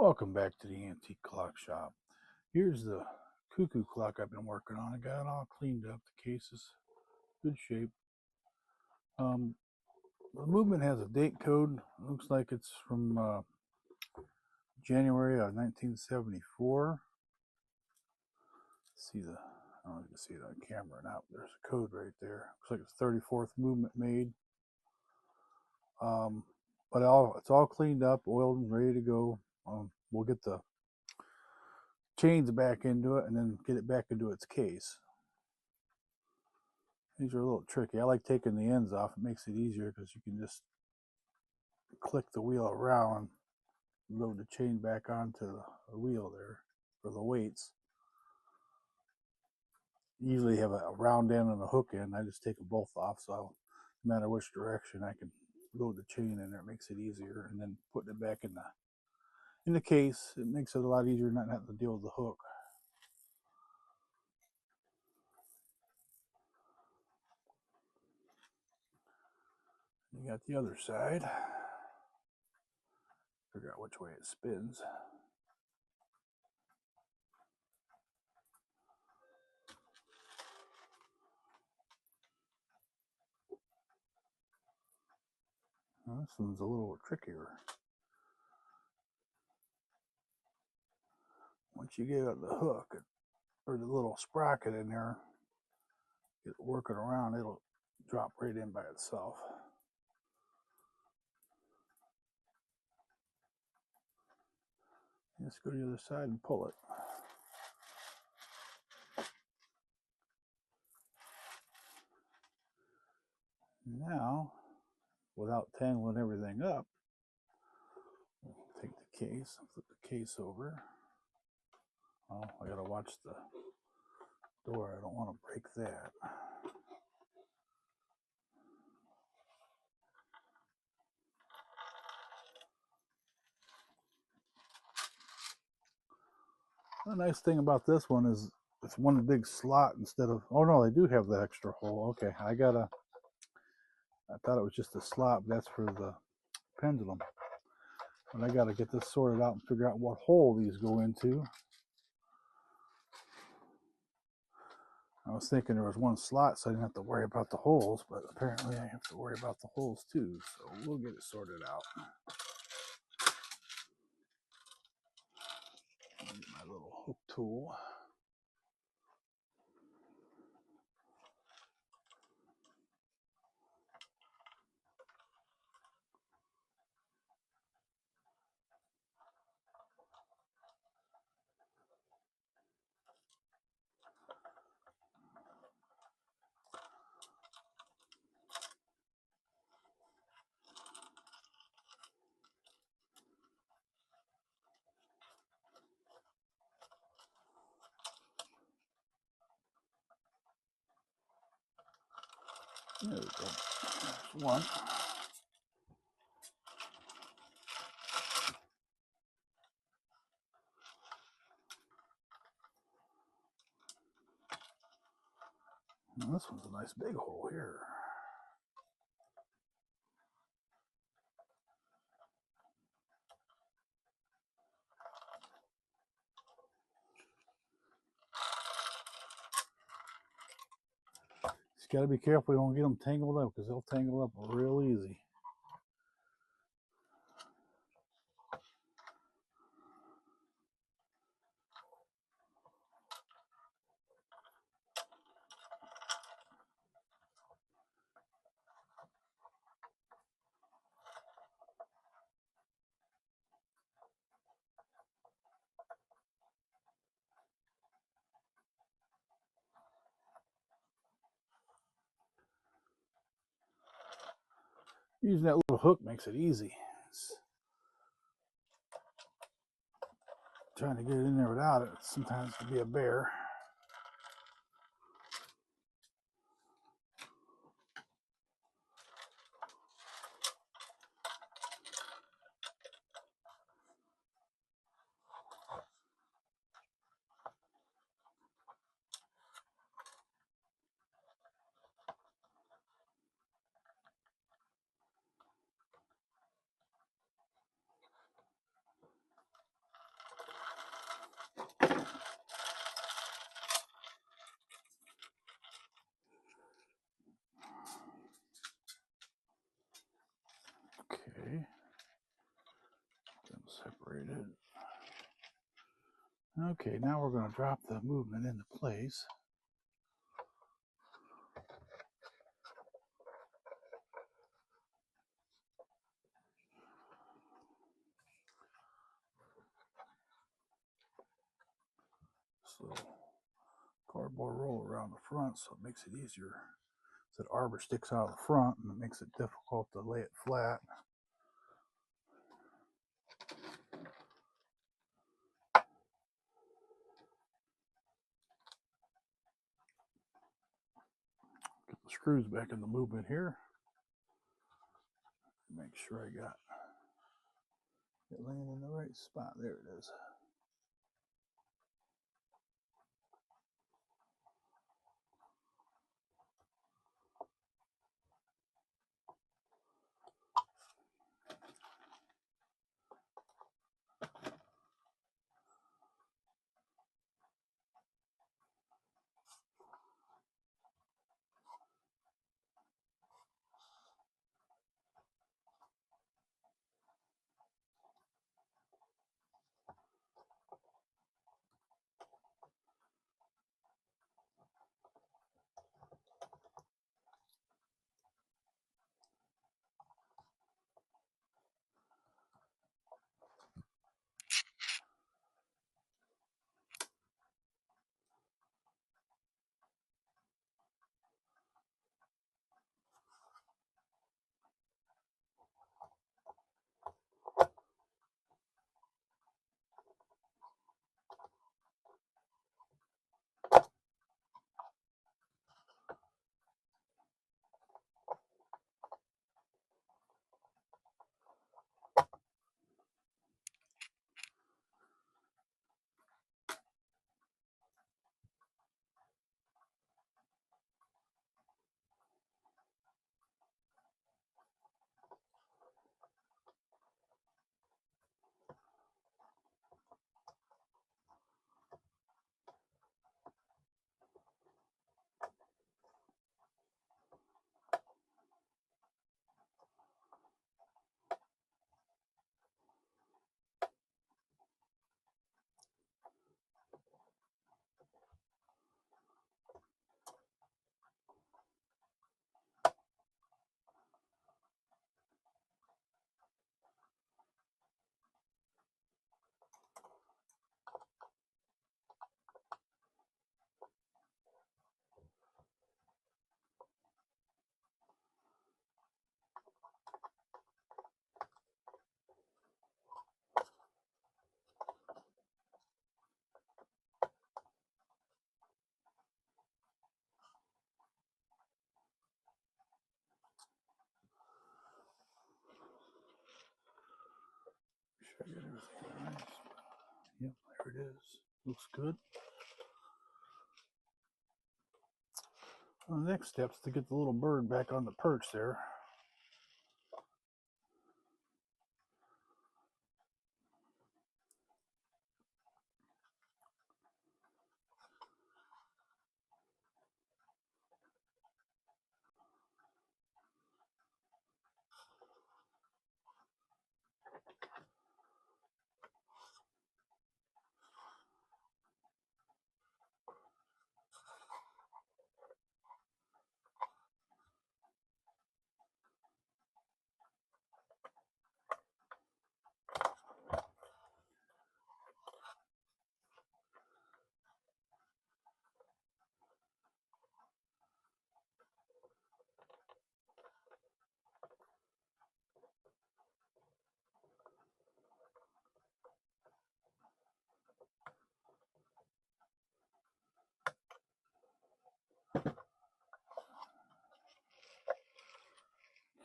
Welcome back to the antique clock shop. Here's the cuckoo clock I've been working on. I got it all cleaned up. The case is good shape. The movement has a date code. It looks like it's from January of 1974. See the, I don't know if you can see it on camera or not. There's a code right there. Looks like it's 34th movement made. But it's all cleaned up, oiled, and ready to go. We'll get the chains back into it and then get it back into its case. These are a little tricky. I like taking the ends off. It makes it easier because you can just click the wheel around and load the chain back onto the wheel there for the weights. You usually have a round end and a hook end. I just take them both off, so no matter which direction I can load the chain in there. It makes it easier, and then putting it back in the case, it makes it a lot easier not having to deal with the hook. You got the other side. Figure out which way it spins. Well, this one's a little trickier. Once you get the hook or the little sprocket in there, get it working around, it'll drop right in by itself. Just go to the other side and pull it. Now, without tangling everything up, take the case, flip the case over. Oh, I gotta watch the door. I don't want to break that. The nice thing about this one is it's one big slot instead of, oh no, they do have the extra hole. Okay, I thought it was just a slot, but that's for the pendulum. But I gotta get this sorted out and figure out what hole these go into. I was thinking there was one slot, so I didn't have to worry about the holes, but apparently I have to worry about the holes too, so we'll get it sorted out. Get my little hook tool. There we go. There's one. Now this one's a nice big hole here. Just got to be careful you don't get them tangled up because they'll tangle up real easy. Using that little hook makes it easy. Trying to get it in there without it sometimes can be a bear. separated. Okay, now we're going to drop the movement into place. So cardboard roll around the front so it makes it easier. So the arbor sticks out the front and it makes it difficult to lay it flat. Get the screws back in the movement here. Make sure I got it laying in the right spot. There it is. Sure I got everything right. Yep, there it is. Looks good. Well, the next step is to get the little bird back on the perch there.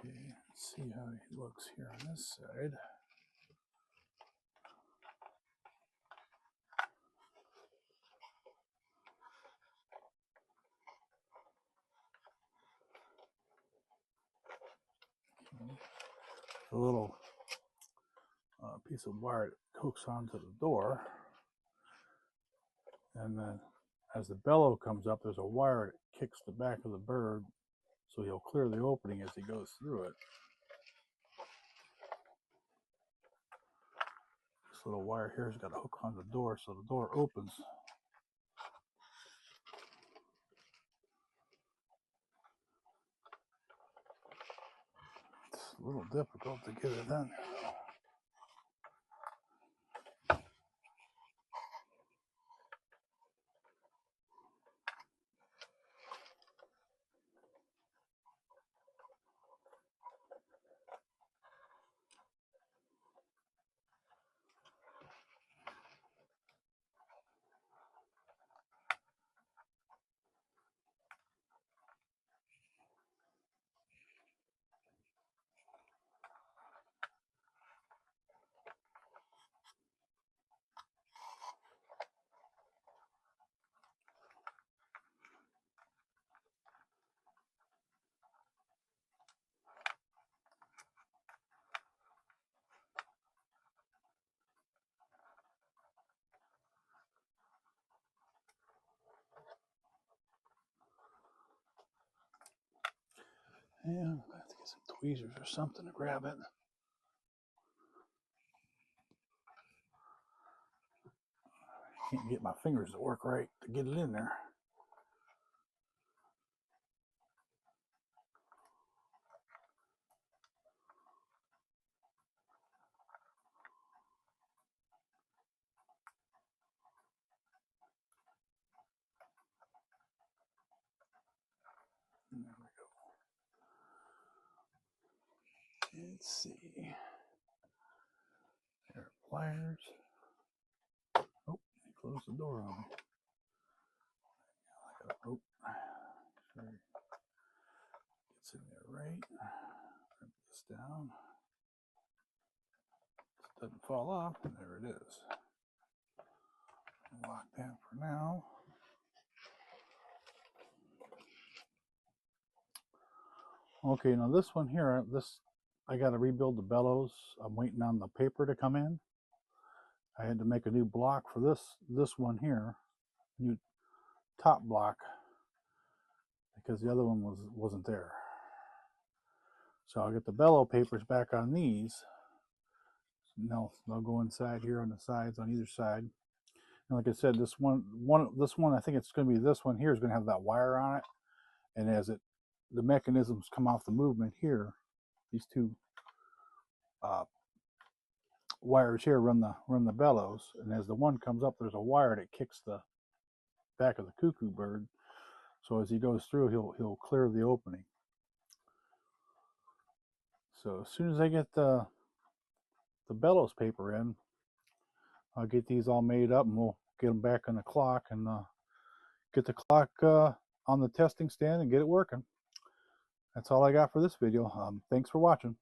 Okay, let's see how he looks here on this side. Okay. A little piece of wire that hooks onto the door, and then as the bellow comes up, there's a wire that kicks the back of the bird, so he'll clear the opening as he goes through it. little wire here has got to hook on the door so the door opens. It's a little difficult to get it in. Yeah, I have to get some tweezers or something to grab it. Can't get my fingers to work right to get it in there. There we go. Let's see. There are pliers. Oh, he closed the door on me. Oh, sure. Gets in there right. Put this down. This doesn't fall off. And there it is. Lock that for now. Okay, now this one here, I got to rebuild the bellows. I'm waiting on the paper to come in. I had to make a new block for this one here, new top block, because the other one wasn't there. So I'll get the bellow papers back on these. No, they'll go inside here on the sides on either side. And like I said, this one, I think it's going to be this one here is going to have that wire on it, and as the mechanisms come off the movement here, these two wires here run the bellows, and as the one comes up, there's a wire that kicks the back of the cuckoo bird. So as he goes through, he'll clear the opening. So as soon as I get the bellows paper in, I'll get these all made up, and we'll get them back on the clock and get the clock on the testing stand and get it working. That's all I got for this video. Thanks for watching.